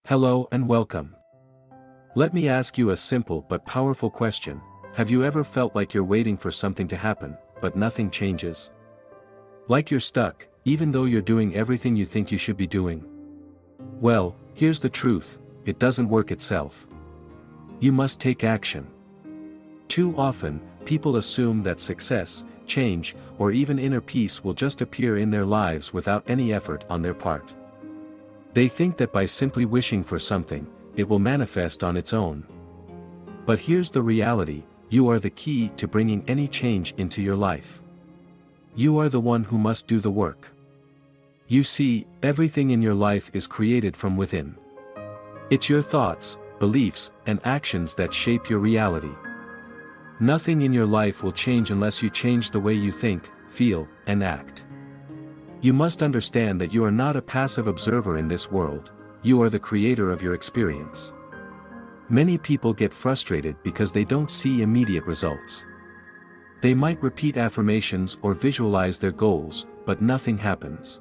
Hello and welcome. Let me ask you a simple but powerful question. Have you ever felt like you're waiting for something to happen, but nothing changes? Like you're stuck, even though you're doing everything you think you should be doing? Well, here's the truth, it doesn't work itself. You must take action. Too often, people assume that success, change, or even inner peace will just appear in their lives without any effort on their part. They think that by simply wishing for something, it will manifest on its own. But here's the reality, you are the key to bringing any change into your life. You are the one who must do the work. You see, everything in your life is created from within. It's your thoughts, beliefs, and actions that shape your reality. Nothing in your life will change unless you change the way you think, feel, and act. You must understand that you are not a passive observer in this world, you are the creator of your experience. Many people get frustrated because they don't see immediate results. They might repeat affirmations or visualize their goals, but nothing happens.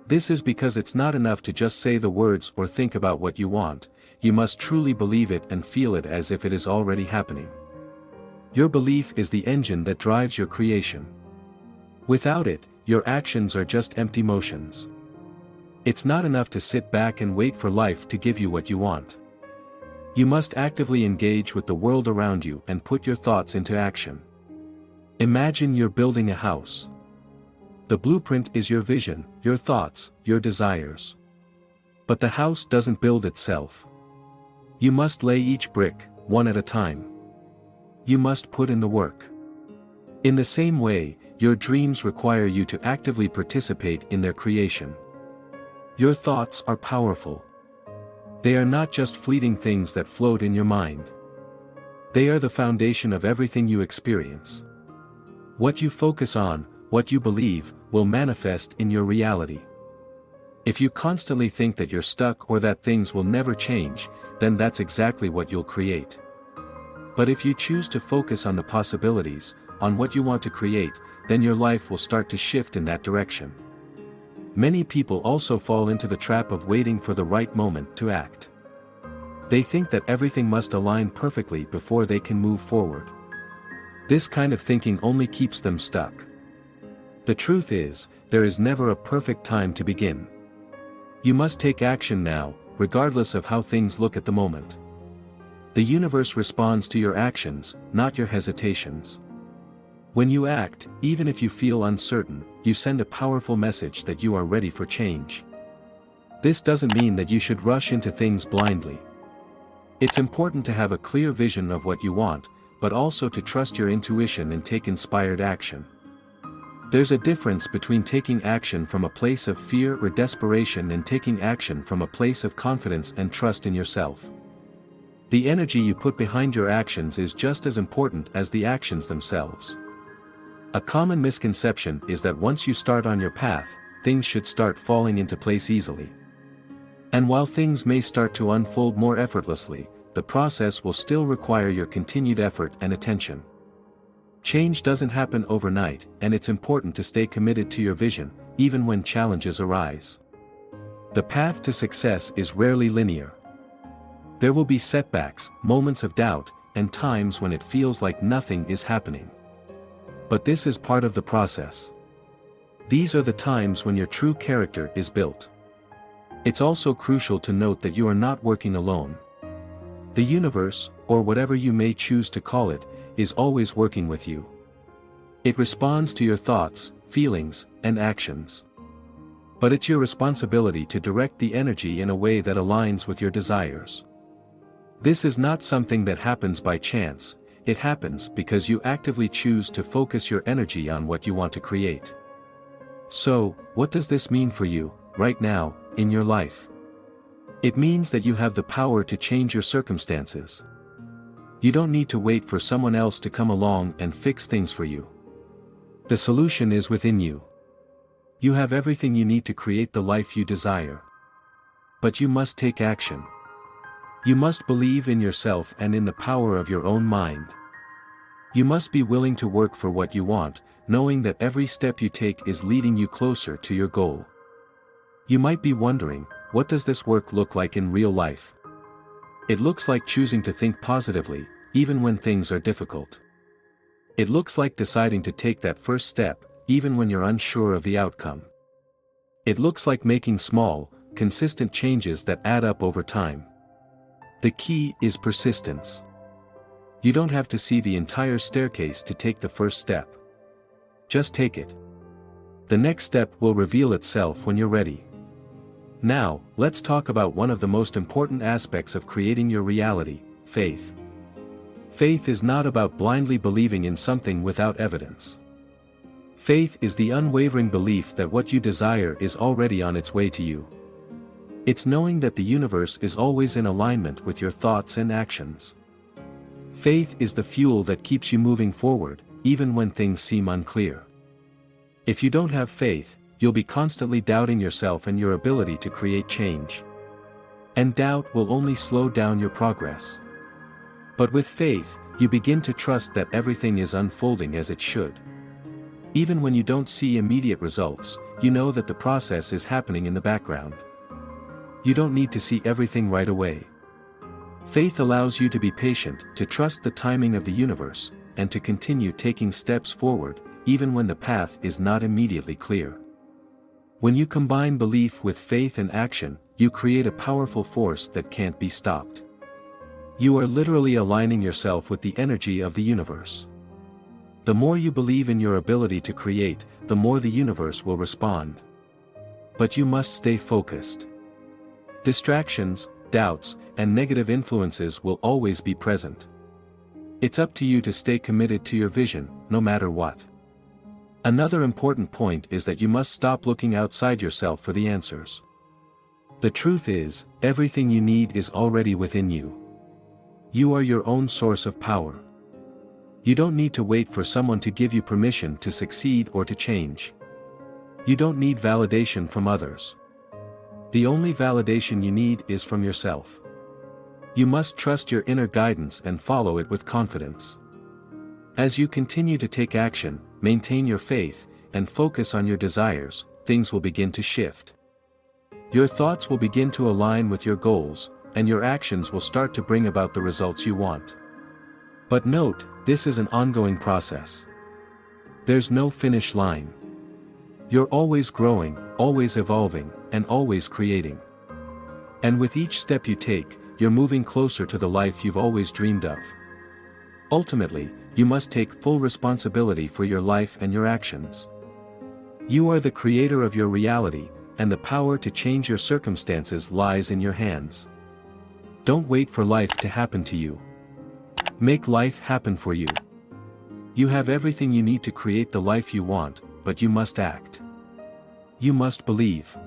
This is because it's not enough to just say the words or think about what you want, you must truly believe it and feel it as if it is already happening. Your belief is the engine that drives your creation. Without it, your actions are just empty motions. It's not enough to sit back and wait for life to give you what you want. You must actively engage with the world around you and put your thoughts into action. Imagine you're building a house. The blueprint is your vision, your thoughts, your desires. But the house doesn't build itself. You must lay each brick, one at a time. You must put in the work. In the same way, your dreams require you to actively participate in their creation. Your thoughts are powerful. They are not just fleeting things that float in your mind. They are the foundation of everything you experience. What you focus on, what you believe, will manifest in your reality. If you constantly think that you're stuck or that things will never change, then that's exactly what you'll create. But if you choose to focus on the possibilities, on what you want to create, then your life will start to shift in that direction. Many people also fall into the trap of waiting for the right moment to act. They think that everything must align perfectly before they can move forward. This kind of thinking only keeps them stuck. The truth is, there is never a perfect time to begin. You must take action now, regardless of how things look at the moment. The universe responds to your actions, not your hesitations. When you act, even if you feel uncertain, you send a powerful message that you are ready for change. This doesn't mean that you should rush into things blindly. It's important to have a clear vision of what you want, but also to trust your intuition and take inspired action. There's a difference between taking action from a place of fear or desperation and taking action from a place of confidence and trust in yourself. The energy you put behind your actions is just as important as the actions themselves. A common misconception is that once you start on your path, things should start falling into place easily. And while things may start to unfold more effortlessly, the process will still require your continued effort and attention. Change doesn't happen overnight, and it's important to stay committed to your vision, even when challenges arise. The path to success is rarely linear. There will be setbacks, moments of doubt, and times when it feels like nothing is happening. But this is part of the process. These are the times when your true character is built. It's also crucial to note that you are not working alone. The universe, or whatever you may choose to call it, is always working with you. It responds to your thoughts, feelings, and actions. But it's your responsibility to direct the energy in a way that aligns with your desires. This is not something that happens by chance. It happens because you actively choose to focus your energy on what you want to create. So, what does this mean for you, right now, in your life? It means that you have the power to change your circumstances. You don't need to wait for someone else to come along and fix things for you. The solution is within you. You have everything you need to create the life you desire. But you must take action. You must believe in yourself and in the power of your own mind. You must be willing to work for what you want, knowing that every step you take is leading you closer to your goal. You might be wondering, what does this work look like in real life? It looks like choosing to think positively, even when things are difficult. It looks like deciding to take that first step, even when you're unsure of the outcome. It looks like making small, consistent changes that add up over time. The key is persistence. You don't have to see the entire staircase to take the first step. Just take it. The next step will reveal itself when you're ready. Now, let's talk about one of the most important aspects of creating your reality: faith. Faith is not about blindly believing in something without evidence. Faith is the unwavering belief that what you desire is already on its way to you. It's knowing that the universe is always in alignment with your thoughts and actions. Faith is the fuel that keeps you moving forward, even when things seem unclear. If you don't have faith, you'll be constantly doubting yourself and your ability to create change. And doubt will only slow down your progress. But with faith, you begin to trust that everything is unfolding as it should. Even when you don't see immediate results, you know that the process is happening in the background. You don't need to see everything right away. Faith allows you to be patient, to trust the timing of the universe, and to continue taking steps forward, even when the path is not immediately clear. When you combine belief with faith and action, you create a powerful force that can't be stopped. You are literally aligning yourself with the energy of the universe. The more you believe in your ability to create, the more the universe will respond. But you must stay focused. Distractions, doubts, and negative influences will always be present. It's up to you to stay committed to your vision, no matter what. Another important point is that you must stop looking outside yourself for the answers. The truth is, everything you need is already within you. You are your own source of power. You don't need to wait for someone to give you permission to succeed or to change. You don't need validation from others. The only validation you need is from yourself. You must trust your inner guidance and follow it with confidence. As you continue to take action, maintain your faith, and focus on your desires, things will begin to shift. Your thoughts will begin to align with your goals, and your actions will start to bring about the results you want. But note, this is an ongoing process. There's no finish line. You're always growing, always evolving, and always creating. And with each step you take, you're moving closer to the life you've always dreamed of. Ultimately, you must take full responsibility for your life and your actions. You are the creator of your reality, and the power to change your circumstances lies in your hands. Don't wait for life to happen to you. Make life happen for you. You have everything you need to create the life you want, but you must act. You must believe.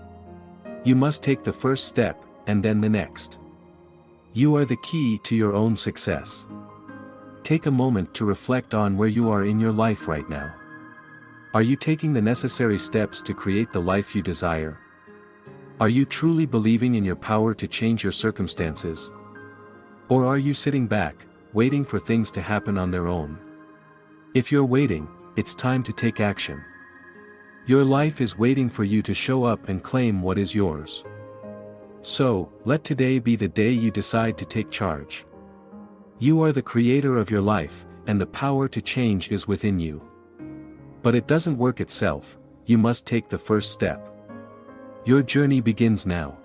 You must take the first step, and then the next. You are the key to your own success. Take a moment to reflect on where you are in your life right now. Are you taking the necessary steps to create the life you desire? Are you truly believing in your power to change your circumstances? Or are you sitting back, waiting for things to happen on their own? If you're waiting, it's time to take action. Your life is waiting for you to show up and claim what is yours. So, let today be the day you decide to take charge. You are the creator of your life, and the power to change is within you. But it doesn't work itself, you must take the first step. Your journey begins now.